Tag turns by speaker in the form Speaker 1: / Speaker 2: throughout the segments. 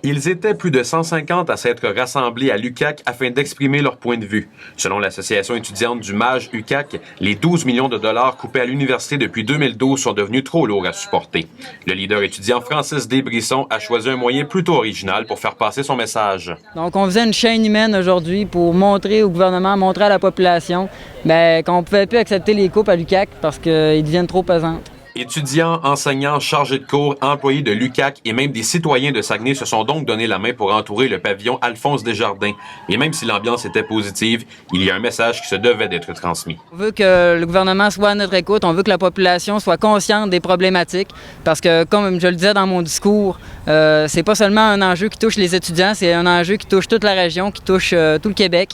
Speaker 1: Ils étaient plus de 150 à s'être rassemblés à l'UQAC afin d'exprimer leur point de vue. Selon l'association étudiante du MAJ UQAC, les 12 millions de dollars coupés à l'université depuis 2012 sont devenus trop lourds à supporter. Le leader étudiant Francis Desbrissons a choisi un moyen plutôt original pour faire passer son message.
Speaker 2: Donc on faisait une chaîne humaine aujourd'hui pour montrer au gouvernement, montrer à la population qu'on ne pouvait plus accepter les coupes à l'UQAC parce qu'ils deviennent trop pesantes.
Speaker 1: Étudiants, enseignants, chargés de cours, employés de l'UQAC et même des citoyens de Saguenay se sont donc donné la main pour entourer le pavillon Alphonse Desjardins. Et même si l'ambiance était positive, il y a un message qui se devait d'être transmis.
Speaker 2: On veut que le gouvernement soit à notre écoute, on veut que la population soit consciente des problématiques parce que, comme je le disais dans mon discours, c'est pas seulement un enjeu qui touche les étudiants, c'est un enjeu qui touche toute la région, qui touche tout le Québec.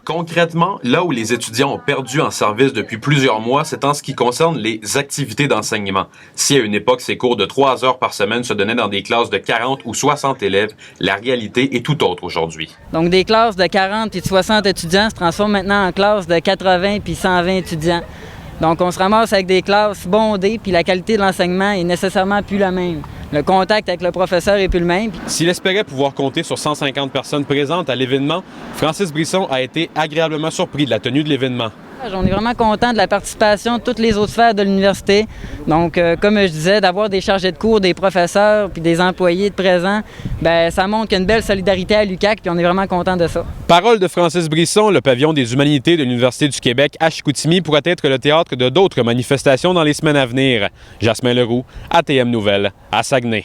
Speaker 1: Concrètement, là où les étudiants ont perdu en service depuis plusieurs mois, c'est en ce qui concerne les activités d'enseignement. Si à une époque, ces cours de 3 heures par semaine se donnaient dans des classes de 40 ou 60 élèves, la réalité est tout autre aujourd'hui.
Speaker 2: Donc des classes de 40 et de 60 étudiants se transforment maintenant en classes de 80 puis 120 étudiants. Donc on se ramasse avec des classes bondées puis la qualité de l'enseignement est nécessairement plus la même. Le contact avec le professeur est plus le même.
Speaker 3: S'il espérait pouvoir compter sur 150 personnes présentes à l'événement, Francis Brisson a été agréablement surpris de la tenue de l'événement.
Speaker 2: On est vraiment content de la participation de toutes les autres sphères de l'université. Donc, comme je disais, d'avoir des chargés de cours, des professeurs puis des employés de présents, ça montre qu'il y a une belle solidarité à l'UQAC puis on est vraiment content de ça.
Speaker 3: Parole de Francis Brisson, le pavillon des humanités de l'Université du Québec à Chicoutimi pourrait être le théâtre de d'autres manifestations dans les semaines à venir. Jasmin Leroux, ATM Nouvelles, à Saguenay.